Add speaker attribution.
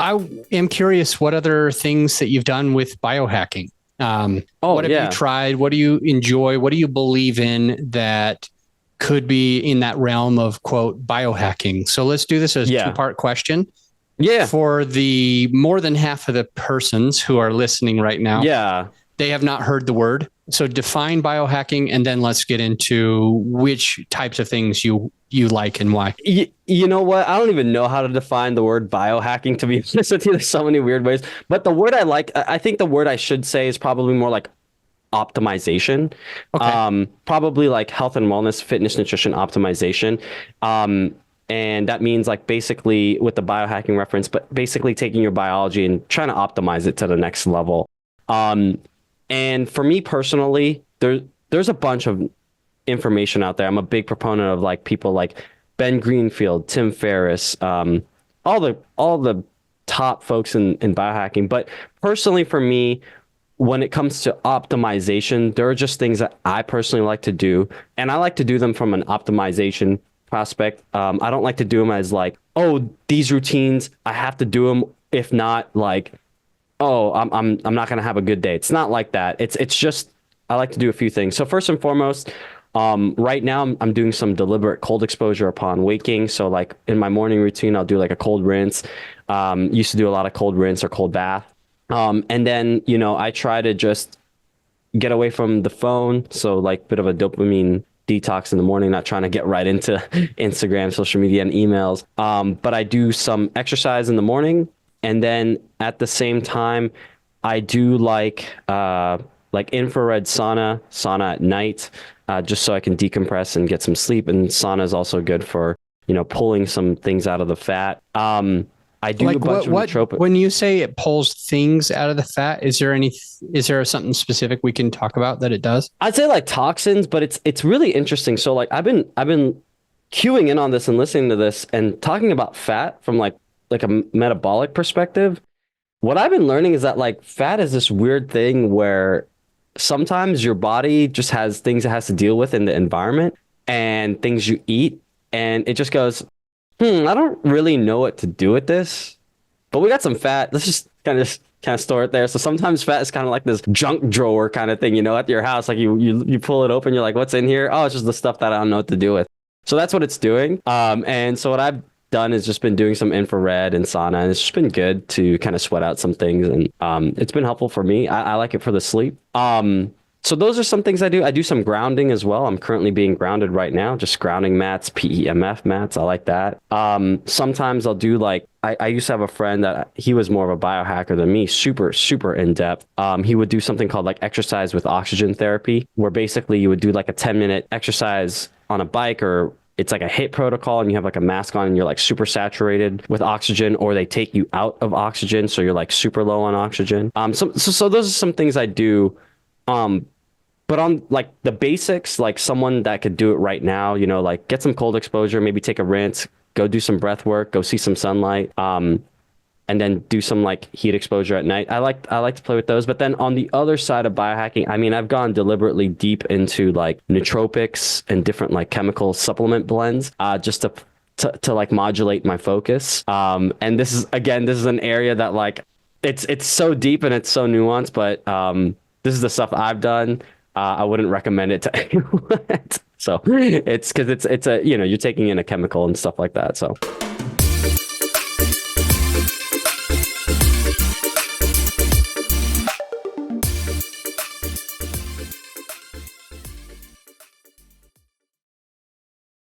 Speaker 1: I am curious what other things that you've done with biohacking. What have you tried? What do you enjoy? What do you believe in that could be in that realm of quote biohacking? So let's do this as a two-part question.
Speaker 2: Yeah.
Speaker 1: For the more than half of the persons who are listening right now.
Speaker 2: Yeah.
Speaker 1: They have not heard the word. So define biohacking, and then let's get into which types of things you like and why.
Speaker 2: You know what? I don't even know how to define the word biohacking, to be honest with you. There's so many weird ways. But the word I think the word I should say is probably more like optimization.
Speaker 1: Okay.
Speaker 2: Probably like health and wellness, fitness, nutrition optimization. And that means like basically with the biohacking reference, but basically taking your biology and trying to optimize it to the next level. And for me personally, there's a bunch of information out there. I'm a big proponent of like people like Ben Greenfield, Tim Ferriss, all the top folks in biohacking. But personally for me, when it comes to optimization, there are just things that I personally like to do. And I like to do them from an optimization prospect. I don't like to do them as like, oh, these routines, I have to do them. If not, like, oh, I'm not gonna have a good day. It's not like that. It's just I like to do a few things. So first and foremost, right now I'm doing some deliberate cold exposure upon waking. So like in my morning routine, I'll do like a cold rinse. Used to do a lot of cold rinse or cold bath. And then, I try to just get away from the phone. So like bit of a dopamine detox in the morning, not trying to get right into Instagram, social media, and emails. But I do some exercise in the morning. And then at the same time, I do like infrared sauna at night, just so I can decompress and get some sleep. And sauna is also good for, pulling some things out of the fat. I do
Speaker 1: like
Speaker 2: a bunch of nootropic.
Speaker 1: When you say it pulls things out of the fat, is there something specific we can talk about that it does?
Speaker 2: I'd say like toxins, but it's really interesting. So like I've been queuing in on this and listening to this and talking about fat from like a metabolic perspective. What I've been learning is that like fat is this weird thing where sometimes your body just has things it has to deal with in the environment and things you eat, and it just goes, I don't really know what to do with this, but we got some fat. Let's just kind of store it there. So sometimes fat is kind of like this junk drawer kind of thing, at your house. Like you pull it open, you're like, what's in here? Oh, it's just the stuff that I don't know what to do with. So that's what it's doing. And so what I've done is just been doing some infrared and sauna, and it's just been good to kind of sweat out some things, and it's been helpful for me. I like it for the sleep. So those are some things I do. I do some grounding as well. I'm currently being grounded right now, just grounding mats, PEMF mats. I like that. Sometimes I'll do like, I used to have a friend that he was more of a biohacker than me, super, super in depth. He would do something called like exercise with oxygen therapy, where basically you would do like a 10-minute exercise on a bike, or it's like a HIIT protocol, and you have like a mask on and you're like super saturated with oxygen, or they take you out of oxygen. So you're like super low on oxygen. So those are some things I do. But on like the basics, like someone that could do it right now, like get some cold exposure, maybe take a rinse, go do some breath work, go see some sunlight, and then do some like heat exposure at night. I like to play with those. But then on the other side of biohacking, I mean, I've gone deliberately deep into like nootropics and different like chemical supplement blends, just to like modulate my focus. And this is an area that like it's so deep and it's so nuanced, but this is the stuff I've done. I wouldn't recommend it to anyone. So it's because it's a, you're taking in a chemical and stuff like that. So.